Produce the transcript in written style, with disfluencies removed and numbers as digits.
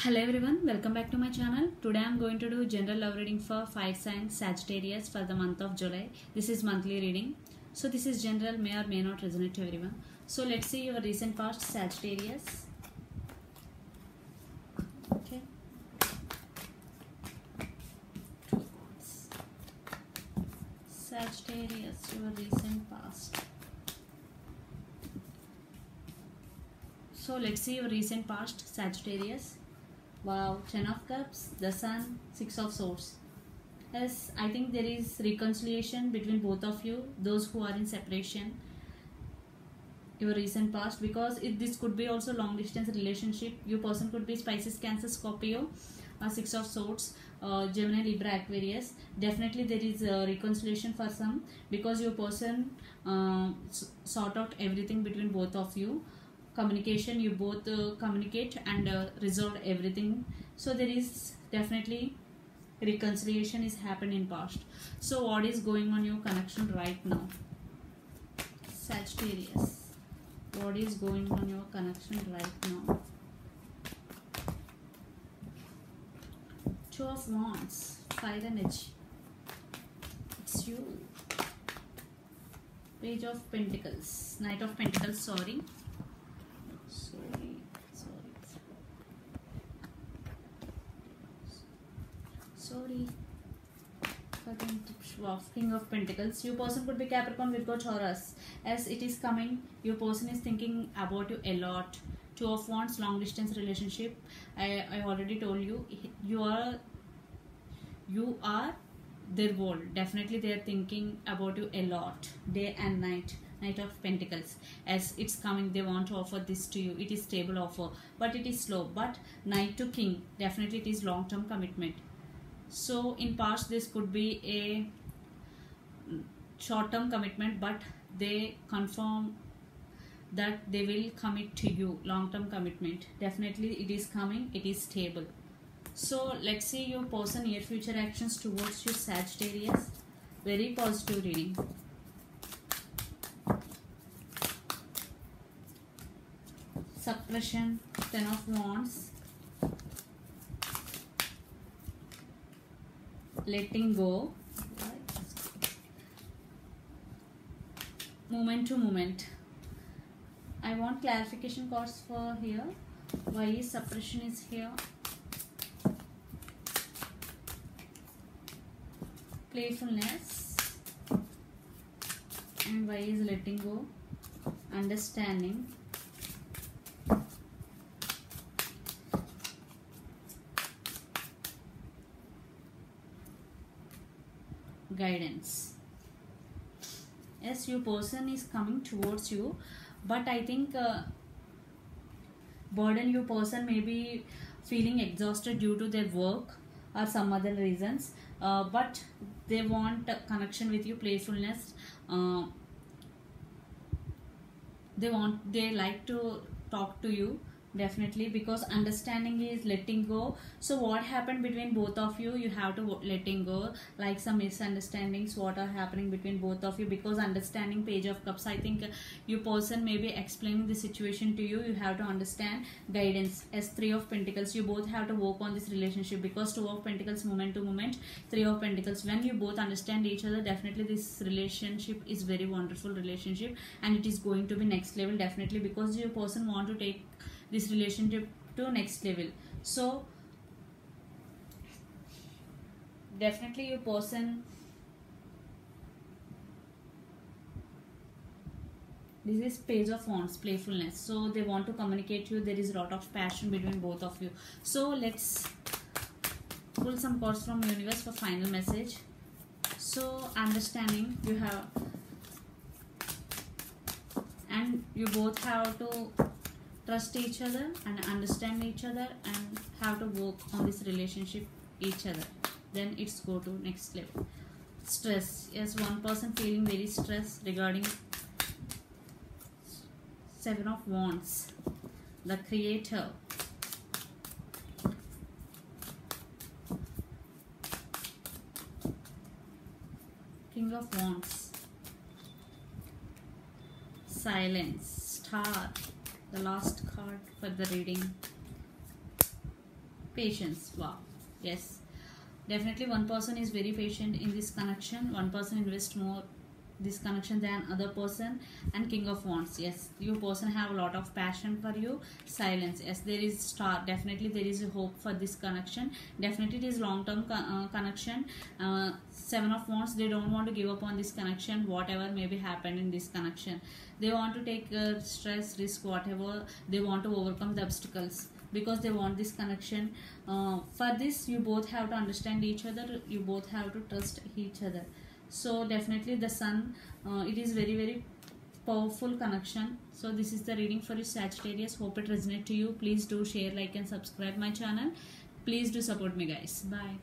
Hello everyone, welcome back to my channel. Today I am going to do general love reading for 5 signs Sagittarius for the month of July. This is monthly reading. So this is general, may or may not resonate to everyone. So let's see your recent past Sagittarius. Okay. Sagittarius, your recent past. So let's see your recent past Sagittarius. Wow, 10 of Cups, the Sun, 6 of Swords. Yes, I think there is reconciliation between both of you, those who are in separation, your recent past, because this could be also long distance relationship. Your person could be Pisces, Cancer, Scorpio, 6 of Swords, Gemini, Libra, Aquarius. Definitely there is a reconciliation for some, because your person sort out everything between both of you. Communication, you both communicate and resolve everything. So there is definitely reconciliation is happened in past. So what is going on your connection right now, Sagittarius? What is going on your connection right now? Two of Wands, fire energy. It's you. Page of Pentacles, Knight of Pentacles, sorry. King of Pentacles. Your person could be Capricorn, Virgo, Taurus. As it is coming, your person is thinking about you a lot. Two of Wands, long distance relationship. I already told you, you are their world. Definitely they are thinking about you a lot, day and night. Knight of Pentacles. As it's coming, they want to offer this to you. It is stable offer, but it is slow. But Knight to King, definitely it is long-term commitment. So in past this could be a short-term commitment, but they confirm that they will commit to you. Long-term commitment, definitely it is coming, it is stable. So let's see your person near future actions towards you, Sagittarius. Very positive reading. Suppression, 10 of Wands. Letting go. Moment to moment. I want clarification cards for here. Why is suppression is here? Playfulness. And why is letting go? Understanding. Guidance. Yes, your person is coming towards you, but I think burden, your person may be feeling exhausted due to their work or some other reasons, but they want a connection with you, playfulness. They like to talk to you, definitely, because understanding is letting go. So what happened between both of you, you have to letting go, like some misunderstandings what are happening between both of you, because understanding. Page of Cups, I think your person may be explaining the situation to you. You have to understand. Guidance, as 3 of Pentacles, you both have to work on this relationship, because 2 of Pentacles, moment to moment, 3 of Pentacles, when you both understand each other, definitely this relationship is very wonderful relationship, and it is going to be next level, definitely, because your person want to take this relationship to next level. So definitely your person, this is Page of Wands, playfulness. So they want to communicate you. There is a lot of passion between both of you. So let's pull some cards from universe for final message. So understanding, you have, and you both have to trust each other and understand each other, and have to work on this relationship each other, then it's go to next level. Stress, yes, one person feeling very stressed regarding 7 of Wands, the Creator. King of Wands, Silence, Star, the last card for the reading. Patience. Wow. Yes. Definitely one person is very patient in this connection. One person invests more this connection than other person. And King of Wands. Yes, your person have a lot of passion for you. Silence. Yes, there is star. Definitely there is a hope for this connection. Definitely it is long term connection. Seven of Wands, they don't want to give up on this connection, whatever may be happened in this connection. They want to take stress, risk, whatever. They want to overcome the obstacles because they want this connection. For this, you both have to understand each other. You both have to trust each other. So definitely the sun, it is very very powerful connection. So this is the reading for you, Sagittarius. Hope it resonates to you. Please do share, like and subscribe my channel. Please do support me, guys. Bye.